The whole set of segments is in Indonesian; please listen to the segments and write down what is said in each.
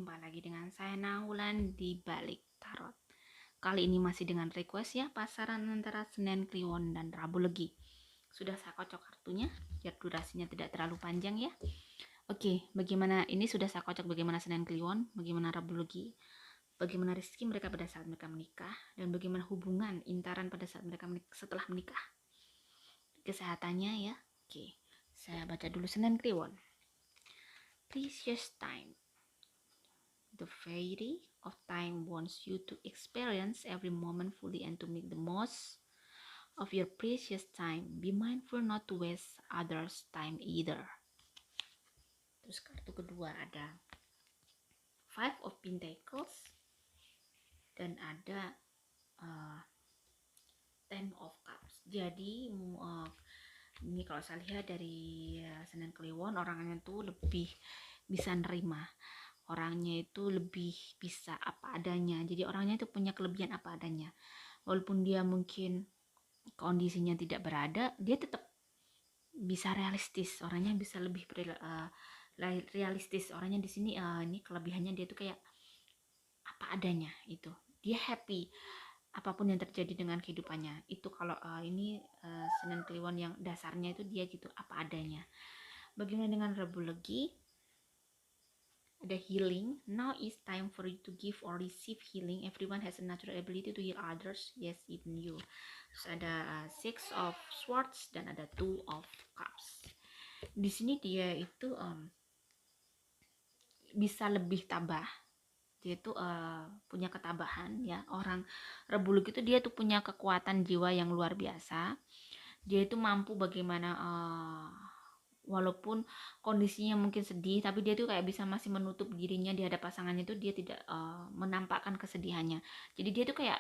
Jumpa lagi dengan saya Naulan di Balik Tarot. Kali ini masih dengan request ya, pasaran antara Senin Kliwon dan Rabu Legi. Sudah saya kocok kartunya biar durasinya tidak terlalu panjang ya. Oke, bagaimana ini sudah saya kocok bagaimana Senin Kliwon, bagaimana Rabu Legi, bagaimana rezeki mereka pada saat mereka menikah, dan bagaimana hubungan intaran pada saat mereka setelah menikah. Kesehatannya ya. Oke, saya baca dulu Senin Kliwon. Precious time. The fairy of time wants you to experience every moment fully and to make the most of your precious time. Be mindful not to waste others' time either. Terus kartu kedua ada Five of Pentacles dan ada Ten of Cups. Jadi ini kalau saya lihat dari Senin Kliwon, orangnya tuh lebih bisa nerima. Orangnya itu lebih bisa apa adanya. Jadi orangnya itu punya kelebihan apa adanya. Walaupun dia mungkin kondisinya tidak berada, dia tetap bisa realistis. Orangnya bisa lebih realistis. Orangnya di sini ini kelebihannya dia tuh kayak apa adanya itu. Dia happy apapun yang terjadi dengan kehidupannya. Itu kalau ini Senin Kliwon yang dasarnya itu dia gitu apa adanya. Bagaimana dengan Rabu Legi? Ada healing. Now is time for you to give or receive healing. Everyone has a natural ability to heal others. Yes, even you. Terus ada Six of Swords dan ada Two of Cups. Di sini dia itu bisa lebih tabah. Dia itu punya ketabahan ya. Orang Rabu Legi itu dia tuh punya kekuatan jiwa yang luar biasa. Dia itu mampu bagaimana walaupun kondisinya mungkin sedih, tapi dia tuh kayak bisa masih menutup dirinya di hadapan pasangannya, itu dia tidak menampakkan kesedihannya. Jadi dia tuh kayak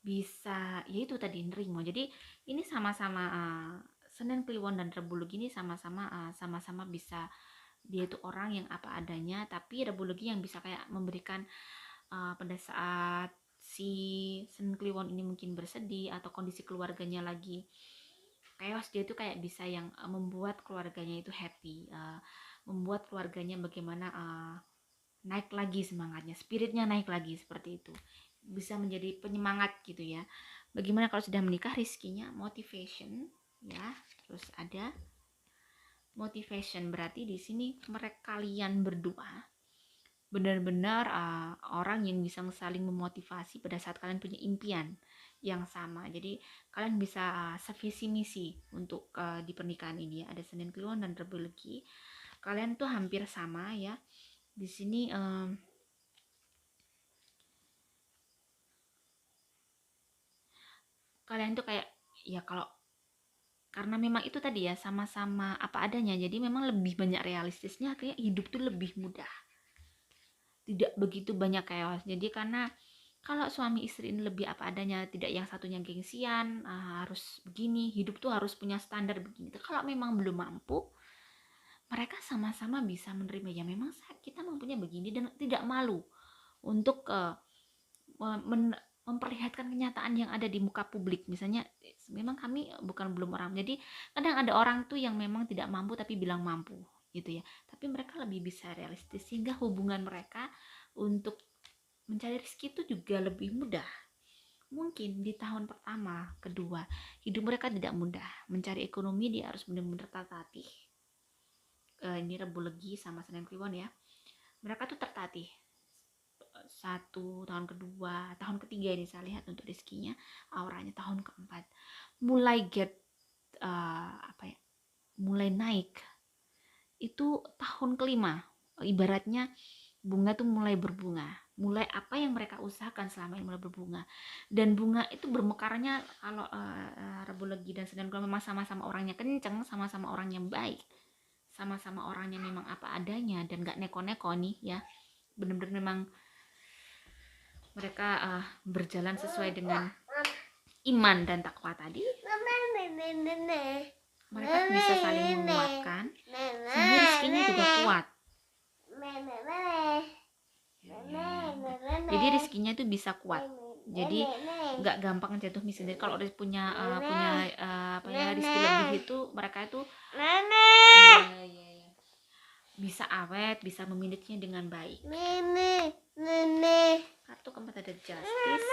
bisa ya itu tadi nerimo. Jadi ini sama-sama Senin Kliwon dan Rabu Legi ini sama-sama bisa, dia itu orang yang apa adanya, tapi Rabu Legi yang bisa kayak memberikan pada saat si Senin Kliwon ini mungkin bersedih atau kondisi keluarganya lagi chaos, dia tuh kayak bisa yang membuat keluarganya itu happy, membuat keluarganya bagaimana naik lagi semangatnya, spiritnya naik lagi, seperti itu, bisa menjadi penyemangat gitu ya. Bagaimana kalau sudah menikah? Rizkinya motivation ya. Terus ada motivation, berarti di sini mereka kalian berdua benar-benar orang yang bisa saling memotivasi pada saat kalian punya impian yang sama. Jadi kalian bisa sevisi misi untuk di pernikahan ini ya. Ada Senin Kliwon dan Rabu Legi. Kalian tuh hampir sama ya. Di sini kalian tuh kayak ya, kalau karena memang itu tadi ya sama-sama apa adanya, jadi memang lebih banyak realistisnya, kayak hidup tuh lebih mudah, tidak begitu banyak chaos. Jadi karena kalau suami istri ini lebih apa adanya, tidak yang satunya gengsian, harus begini, hidup tuh harus punya standar begini. Kalau memang belum mampu, mereka sama-sama bisa menerima ya memang kita mampunya begini, dan tidak malu untuk memperlihatkan kenyataan yang ada di muka publik. Misalnya memang kami bukan belum orang, jadi kadang ada orang tuh yang memang tidak mampu tapi bilang mampu gitu ya, tapi mereka lebih bisa realistis sehingga hubungan mereka untuk mencari rezeki itu juga lebih mudah. Mungkin di tahun pertama, kedua, hidup mereka tidak mudah. Mencari ekonomi dia harus benar-benar tertatih. Ini Rabu Legi sama Senin Kliwon ya. Mereka tuh tertatih. Satu tahun kedua, tahun ketiga ini saya lihat untuk rezekinya, auranya tahun keempat mulai mulai naik. Itu tahun kelima, ibaratnya bunga tuh mulai berbunga, mulai apa yang mereka usahakan selama ini mulai berbunga, dan bunga itu bermekarnya kalau Rabu Legi dan Senin Kliwon memang sama-sama orangnya kenceng, sama-sama orangnya baik, sama-sama orangnya memang apa adanya dan gak neko-neko nih ya, bener-bener memang mereka berjalan sesuai dengan iman dan takwa tadi. Mereka bisa saling menguatkan sehingga rezekinya juga kuat. Jadi rezekinya itu bisa kuat, jadi nggak gampang jatuh miskin. Jadi kalau punya rezeki lebih itu mereka itu bisa awet, bisa memilikinya dengan baik. Kartu keempat ada Justice.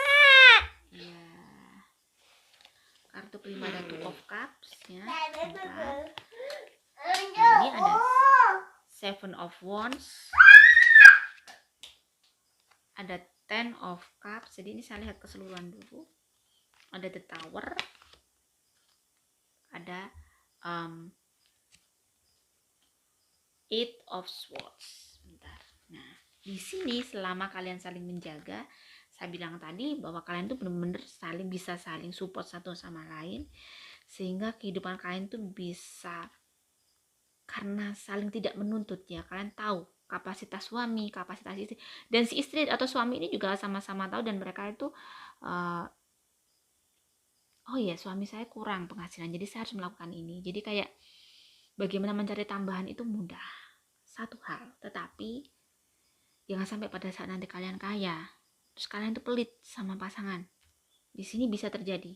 Ya. Kartu kelima ada Two of Cups ya. Bentar. Nah, ini ada Seven of Wands. Ada Ten of Cups. Jadi ini saya lihat keseluruhan dulu. Ada The Tower. Ada Eight of Swords. Bentar. Nah, di sini selama kalian saling menjaga, saya bilang tadi bahwa kalian tuh benar-benar bisa saling support satu sama lain, sehingga kehidupan kalian tuh bisa, karena saling tidak menuntut ya, kalian tahu kapasitas suami, kapasitas istri, dan si istri atau suami ini juga sama-sama tahu, dan mereka itu oh iya, suami saya kurang penghasilan, jadi saya harus melakukan ini. Jadi kayak bagaimana mencari tambahan itu mudah, satu hal. Tetapi jangan sampai pada saat nanti kalian kaya, terus kalian tuh pelit sama pasangan. Di sini bisa terjadi.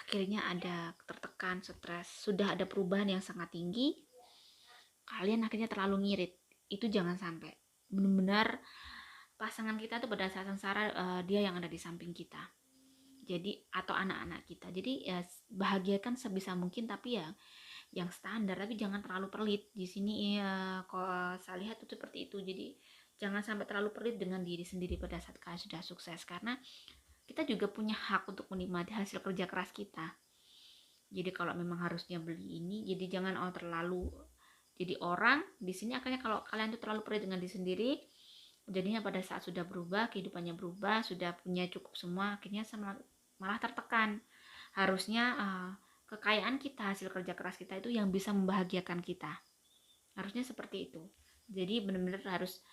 Akhirnya ada tertekan, stres, sudah ada perubahan yang sangat tinggi. Kalian akhirnya terlalu ngirit. Itu jangan sampai. Benar-benar pasangan kita tuh pada saat sengsara, dia yang ada di samping kita. Jadi atau anak-anak kita. Jadi ya bahagiakan sebisa mungkin, tapi ya yang standar, tapi jangan terlalu pelit. Di sini ya kalau saya lihat itu seperti itu. Jadi jangan sampai terlalu pelit dengan diri sendiri pada saat kalian sudah sukses, karena kita juga punya hak untuk menikmati hasil kerja keras kita. Jadi kalau memang harusnya beli ini, jadi jangan terlalu jadi orang. Di sini akhirnya kalau kalian tuh terlalu pelit dengan diri sendiri, jadinya pada saat sudah berubah, kehidupannya berubah, sudah punya cukup semua, akhirnya malah tertekan. Harusnya kekayaan kita, hasil kerja keras kita itu yang bisa membahagiakan kita. Harusnya seperti itu. Jadi benar-benar harus,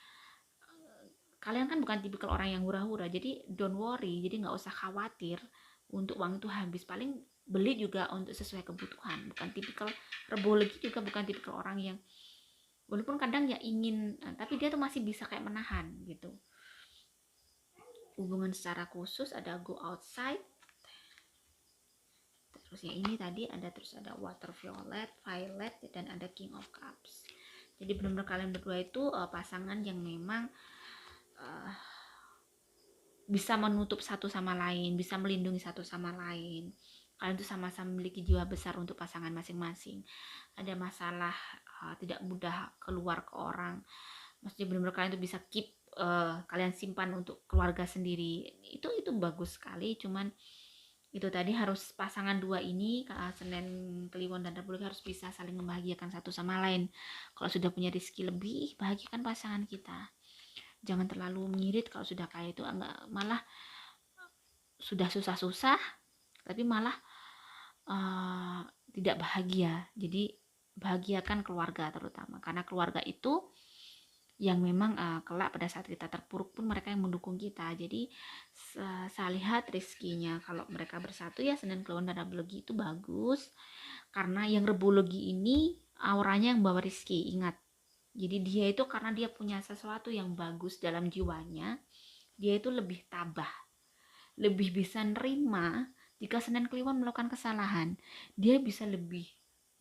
kalian kan bukan tipikal orang yang hura-hura, jadi don't worry, jadi nggak usah khawatir untuk uang itu habis. Paling beli juga untuk sesuai kebutuhan, bukan tipikal rebologi, juga bukan tipikal orang yang walaupun kadang ya ingin, tapi dia tuh masih bisa kayak menahan gitu. Hubungan secara khusus ada go outside. Terus yang ini tadi ada, terus ada water violet, violet, dan ada king of cups. Jadi benar-benar kalian berdua itu pasangan yang memang bisa menutup satu sama lain, bisa melindungi satu sama lain. Kalian tuh sama-sama memiliki jiwa besar untuk pasangan masing-masing. Ada masalah tidak mudah keluar ke orang. Maksudnya benar-benar kalian tuh bisa keep, kalian simpan untuk keluarga sendiri. Itu bagus sekali. Cuman itu tadi harus pasangan dua ini, Senin, Kliwon, dan Rabu harus bisa saling membahagiakan satu sama lain. Kalau sudah punya rezeki lebih, bahagiakan pasangan kita. Jangan terlalu mengirit kalau sudah kaya, itu enggak, malah sudah susah-susah tapi malah tidak bahagia. Jadi bahagiakan keluarga terutama, karena keluarga itu yang memang kelak pada saat kita terpuruk pun mereka yang mendukung kita. Jadi saya lihat rezekinya kalau mereka bersatu ya, Senin, Kliwon, dan Rabu Legi itu bagus, karena yang Rabu Legi ini auranya yang bawa rezeki. Ingat, jadi dia itu karena dia punya sesuatu yang bagus dalam jiwanya, dia itu lebih tabah, lebih bisa nerima. Jika Senin Kliwon melakukan kesalahan, dia bisa lebih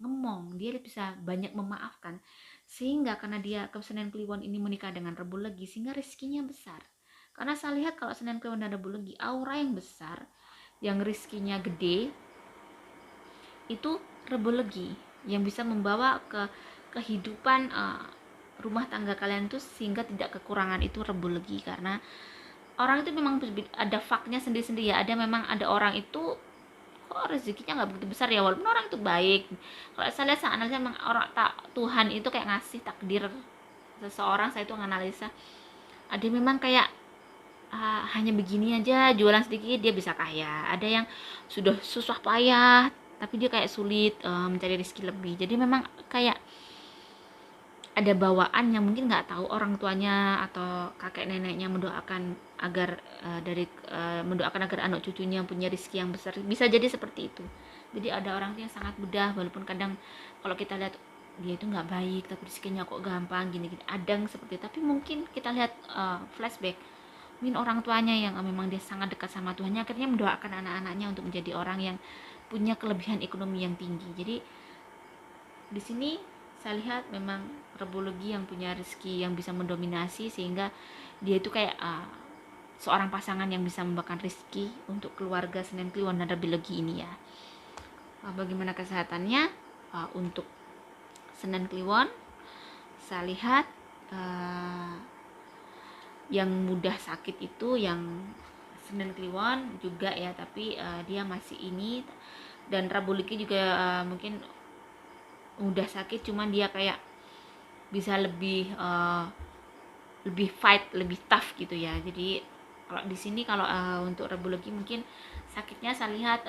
ngemong, dia bisa banyak memaafkan. Sehingga karena dia ke Senin Kliwon ini menikah dengan Rabu Legi, sehingga rezekinya besar. Karena saya lihat kalau Senin Kliwon dan Rabu Legi, aura yang besar, yang rezekinya gede, itu Rabu Legi, yang bisa membawa ke kehidupan rumah tangga kalian tuh sehingga tidak kekurangan, itu Rabu Legi. Karena orang itu memang ada faknya sendiri-sendiri ya. Ada memang ada orang itu kok rezekinya nggak begitu besar ya, walaupun orang itu baik. Kalau saya lihat, saya analisa memang orang Tuhan itu kayak ngasih takdir seseorang. Saya itu menganalisa ada memang kayak hanya begini aja, jualan sedikit dia bisa kaya. Ada yang sudah susah payah tapi dia kayak sulit mencari rezeki lebih. Jadi memang kayak ada bawaan yang mungkin nggak tahu orang tuanya atau kakek neneknya mendoakan agar mendoakan agar anak cucunya punya rezeki yang besar. Bisa jadi seperti itu. Jadi ada orang yang sangat mudah, walaupun kadang kalau kita lihat dia itu nggak baik tapi rezekinya kok gampang gini-gini, ada yang seperti itu. Tapi mungkin kita lihat flashback, mungkin orang tuanya yang memang dia sangat dekat sama Tuhan, akhirnya mendoakan anak-anaknya untuk menjadi orang yang punya kelebihan ekonomi yang tinggi. Jadi di sini saya lihat memang Rabu Legi yang punya rezeki yang bisa mendominasi, sehingga dia itu kayak seorang pasangan yang bisa membawakan rezeki untuk keluarga Senin Kliwon dan Rabu Legi ini ya. Bagaimana kesehatannya untuk Senin Kliwon? Saya lihat yang mudah sakit itu yang Senin Kliwon juga ya, tapi dia masih ini. Dan Rabu Legi juga mungkin mudah sakit, cuman dia kayak bisa lebih fight, lebih tough gitu ya. Jadi kalau di sini kalau untuk Rabu Legi mungkin sakitnya saya lihat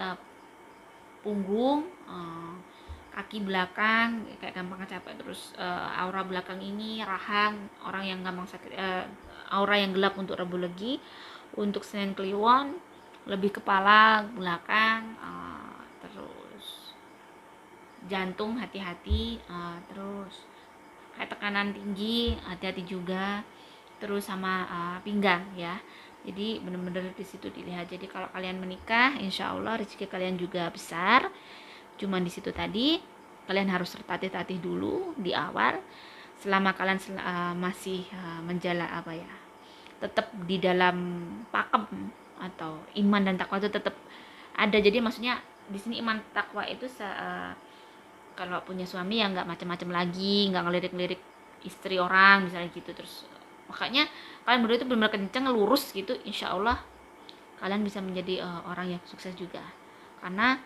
punggung, kaki belakang kayak gampang capek, terus aura belakang ini rahang, orang yang gampang sakit, aura yang gelap untuk Rabu Legi. Untuk Senin Kliwon lebih kepala belakang, terus jantung hati-hati, terus kayak tekanan tinggi hati-hati juga, terus sama pinggang ya. Jadi benar-benar di situ dilihat. Jadi kalau kalian menikah, insya Allah rezeki kalian juga besar. Cuman di situ tadi kalian harus tertatih-tatih dulu di awal. Selama kalian masih menjalan tetap di dalam pakem atau iman dan takwa itu tetap ada. Jadi maksudnya di sini iman takwa itu kalau punya suami ya nggak macam-macam lagi, nggak ngelirik-lirik istri orang misalnya gitu. Terus makanya kalian berdua itu benar-benar kenceng lurus gitu, insya Allah kalian bisa menjadi orang yang sukses juga. Karena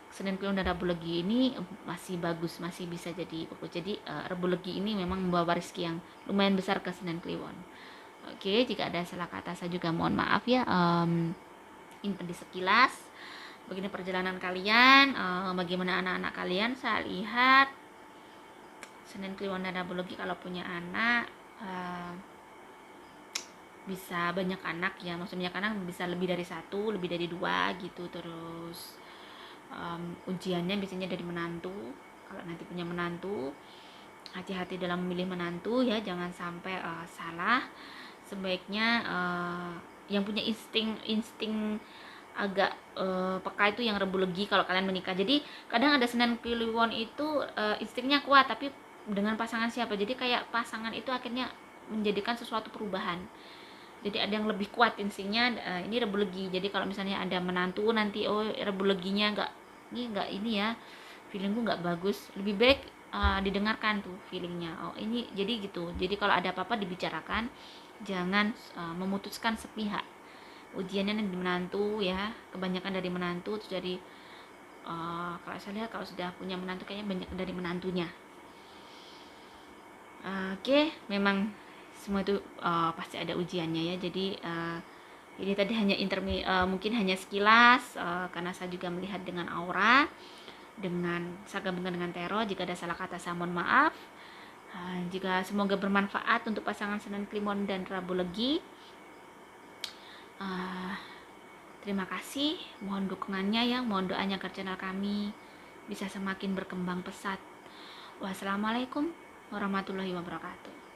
Senin Kliwon dan Rabu Legi ini masih bagus, masih bisa jadi fokus. Jadi Rabu Legi ini memang membawa rezeki yang lumayan besar ke Senin Kliwon. Oke, jika ada salah kata saya juga mohon maaf ya. Ini tadi sekilas begini perjalanan kalian, bagaimana anak-anak kalian. Saya lihat Senin Kliwon dan Rabu Legi kalau punya anak bisa banyak anak ya, maksudnya anak bisa lebih dari satu, lebih dari dua gitu. Terus ujiannya biasanya dari menantu. Kalau nanti punya menantu, hati-hati dalam memilih menantu ya, jangan sampai salah. Sebaiknya yang punya insting agak peka itu yang Rabu Legi kalau kalian menikah. Jadi kadang ada Senin Kliwon itu instingnya kuat, tapi dengan pasangan siapa, jadi kayak pasangan itu akhirnya menjadikan sesuatu perubahan. Jadi ada yang lebih kuat instingnya, ini Rabu Legi. Jadi kalau misalnya ada menantu nanti Rabu Leginya nggak ini ya, feelingku nggak bagus, lebih baik didengarkan tuh feelingnya. Ini jadi gitu. Jadi kalau ada apa-apa dibicarakan, jangan memutuskan sepihak. Ujiannya dari menantu ya, kebanyakan dari menantu. Terus jadi kalau saya lihat kalau sudah punya menantu kayaknya banyak dari menantunya. Oke, memang semua itu pasti ada ujiannya ya. Jadi ini tadi hanya mungkin hanya sekilas, karena saya juga melihat dengan aura, saya gabungkan dengan tarot. Jika ada salah kata saya mohon maaf. Jika semoga bermanfaat untuk pasangan Senin Kliwon dan Rabu Legi. Terima kasih, mohon dukungannya ya, mohon doanya agar channel kami bisa semakin berkembang pesat. Wassalamualaikum warahmatullahi wabarakatuh.